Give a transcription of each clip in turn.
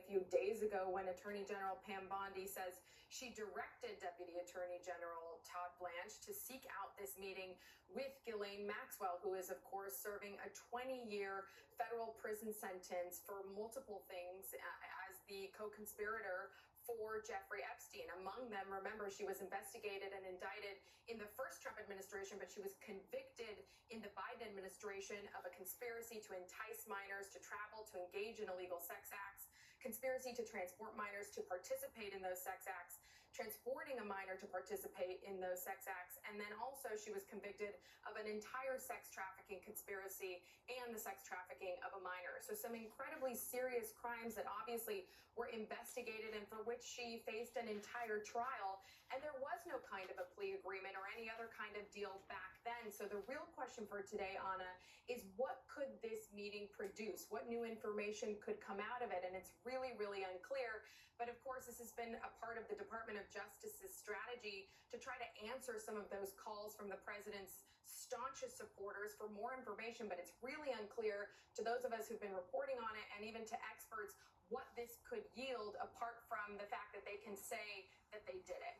few days ago when Attorney General Pam Bondi says she directed Deputy Attorney General Todd Blanche to seek out this meeting with Ghislaine Maxwell, who is, of course, serving a 20-year federal prison sentence for multiple things as the co-conspirator for Jeffrey Epstein. Among them, remember, she was investigated and indicted in the first Trump administration, but she was convicted in the Biden administration of a conspiracy to entice minors to travel, to engage in illegal sex acts, conspiracy to transport minors to participate in those sex acts, transporting a minor to participate in those sex acts, and then also she was convicted of an entire sex trafficking conspiracy and the sex trafficking of a minor. So some incredibly serious crimes that obviously were investigated and for which she faced an entire trial. And there was no kind of a plea agreement or any other kind of deal back then. So the real question for today, Anna, is what could this meeting produce? What new information could come out of it? And it's really, really unclear. But of course, this has been a part of the Department of Justice's strategy to try to answer some of those calls from the president's staunchest supporters for more information. But it's really unclear to those of us who've been reporting on it and even to experts what this could yield, apart from the fact that they can say that they did it.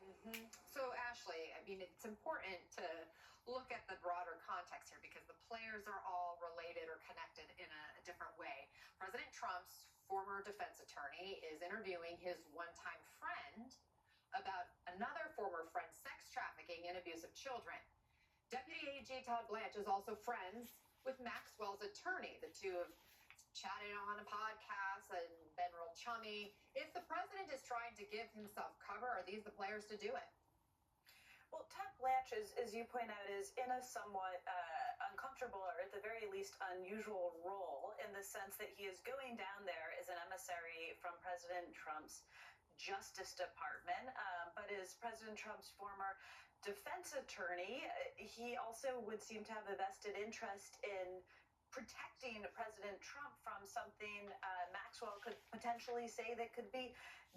So, Ashley, I mean, it's important to look at the broader context here because the players are all related or connected in a different way. President Trump's former defense attorney is interviewing his one-time friend about another former friend's sex trafficking and abuse of children. Deputy AG Todd Blanche is also friends with Maxwell's attorney. The two have chatted on a podcast and been real chummy. If the president is trying to give himself cover, are these the players to do it? Well, Todd Blanche, as you point out, is in a somewhat uncomfortable or at the very least unusual role in the sense that he is going down there as an emissary from President Trump's Justice Department, but as President Trump's former defense attorney, he also would seem to have a vested interest in protecting President Trump from something Maxwell could potentially say that could be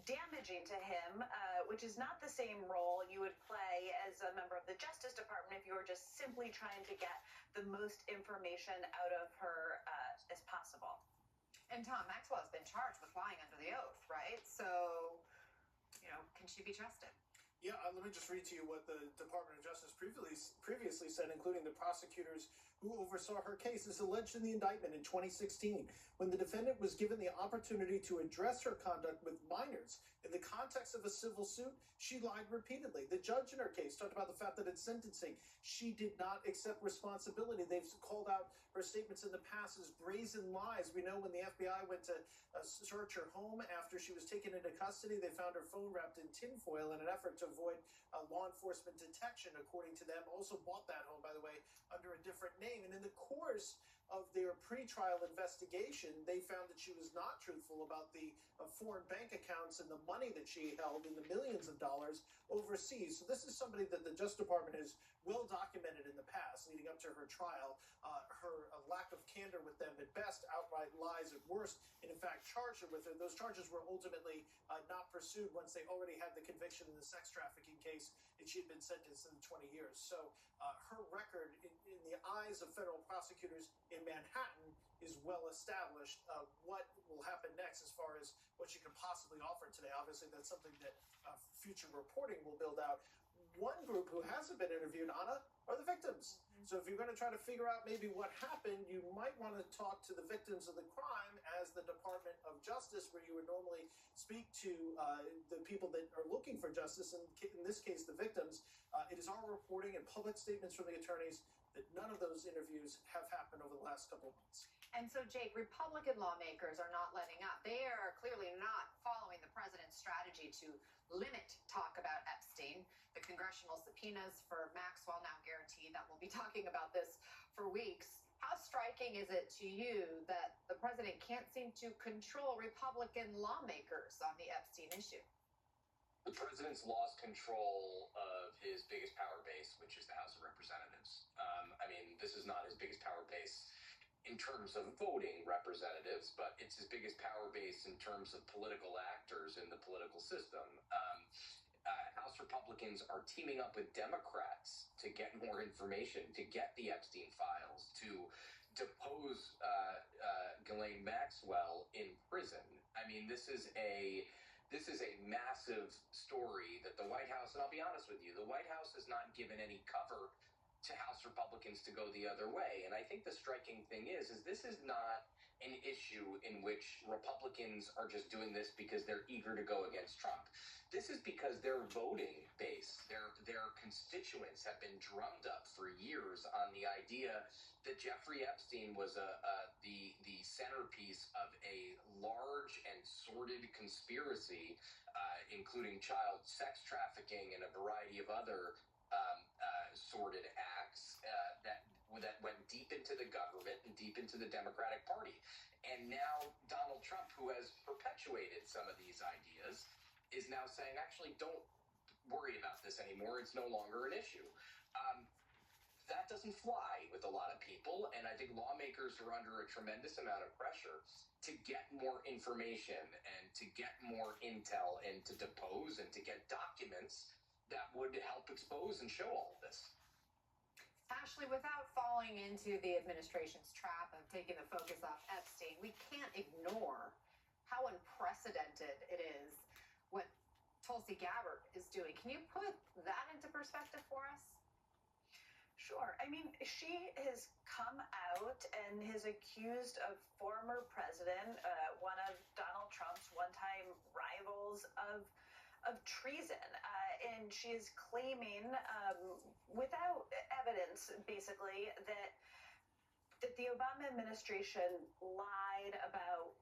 damaging to him, which is not the same role you would play as a member of the Justice Department if you were just simply trying to get the most information out of her as possible. And Tom, Maxwell has been charged with lying under the oath, right? So, can she be trusted? Yeah, let me just read to you what the Department of Justice previously said, including the prosecutors who oversaw her case. Is alleged in the indictment in 2016, when the defendant was given the opportunity to address her conduct with minors in the context of a civil suit, she lied repeatedly. The judge in her case talked about the fact that in sentencing, she did not accept responsibility. They've called out her statements in the past as brazen lies. We know when the FBI went to search her home after she was taken into custody, they found her phone wrapped in tinfoil in an effort to avoid law enforcement detection, according to them. Also bought that home, by the way, under a different name. And in the course of their pretrial investigation, they found that she was not truthful about the foreign bank accounts and the money that she held in the millions of dollars overseas. So this is somebody that the Justice Department has well documented in the past, leading up to her trial. Her lack of candor with them at best, outright lies at worst, and in fact charged her with it. Those charges were ultimately not pursued once they already had the conviction in the sex trafficking case, and she had been sentenced in 20 years. So her record in the eyes of federal prosecutors in Manhattan is well established. What will happen next as far as what she could possibly offer today? Obviously, that's something that future reporting will build out. One group who hasn't been interviewed, Anna, are the victims. So if you're going to try to figure out maybe what happened, you might want to talk to the victims of the crime as the Department of Justice, where you would normally speak to the people that are looking for justice, and in this case, the victims. It is our reporting and public statements from the attorneys that none of those interviews have happened over the last couple of months. And so, Jake, Republican lawmakers are not letting up. They are clearly not following the president's strategy to limit talk about Epstein. The congressional subpoenas for Maxwell now guarantee that we'll be talking about this for weeks. How striking is it to you that the president can't seem to control Republican lawmakers on the Epstein issue? The president's lost control of his biggest power base, which is the House of Representatives. This is not his biggest power base in terms of voting representatives, but it's his biggest power base in terms of political actors in the political system. House Republicans are teaming up with Democrats to get more information, to get the Epstein files, to depose Ghislaine Maxwell in prison. I mean, this is a massive story that the White House, and I'll be honest with you, the White House has not given any cover to House Republicans to go the other way. And I think the striking thing is this is not an issue in which Republicans are just doing this because they're eager to go against Trump. This is because their voting base, their constituents have been drummed up for years on the idea that Jeffrey Epstein was the centerpiece of a large and sordid conspiracy, including child sex trafficking and a variety of other sordid acts that went deep into the government and deep into the Democratic Party. And now Donald Trump, who has perpetuated some of these ideas, is now saying, actually, don't worry about this anymore. It's no longer an issue. That doesn't fly with a lot of people, and I think lawmakers are under a tremendous amount of pressure to get more information and to get more intel and to depose and to get documents that would help expose and show all of this. Ashley, without falling into the administration's trap of taking the focus off Epstein, we can't ignore how unprecedented it is what Tulsi Gabbard is doing. Can you put that into perspective for us? Sure. I mean, she has come out and has accused a former president, one of Donald Trump's one-time rivals, of treason. And she is claiming, without evidence, basically, that the Obama administration lied about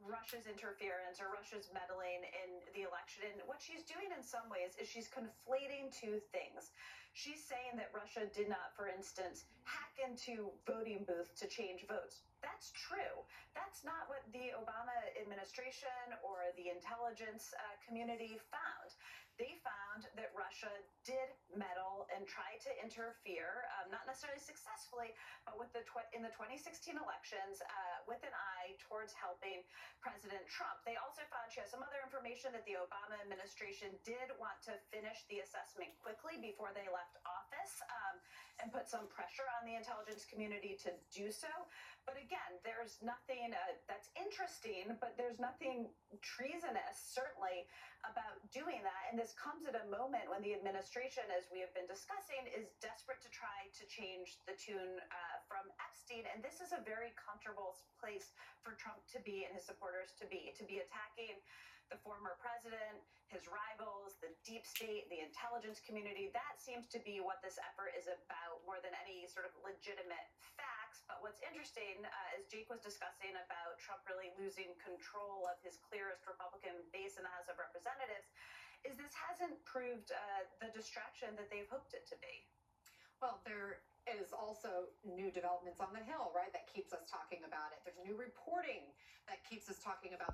Russia's interference or Russia's meddling in the election. And what she's doing in some ways is she's conflating two things. She's saying that Russia did not, for instance, hack into voting booths to change votes. That's true. That's not what the Obama administration or the intelligence community found. They found that Russia did meddle and try to interfere, not necessarily successfully, but in the 2016 elections, with an eye towards helping President Trump. They also found she has some other information that the Obama administration did want to finish the assessment quickly before they left office, and put some pressure on the intelligence community to do so. But again, there's nothing that's interesting, but there's nothing treasonous, certainly, about doing that. And this comes at a moment when the administration, as we have been discussing, is desperate to try to change the tune from Epstein. And this is a very comfortable place for Trump to be and his supporters to be attacking the former president, his rivals, the deep state, the intelligence community. That seems to be what this effort is about more than any sort of legitimate facts. But what's interesting, as Jake was discussing about Trump really losing control of his clearest Republican base in the House of Representatives, is this hasn't proved the distraction that they've hoped it to be. Well, there is also new developments on the Hill, right, that keeps us talking about it. There's new reporting that keeps us talking about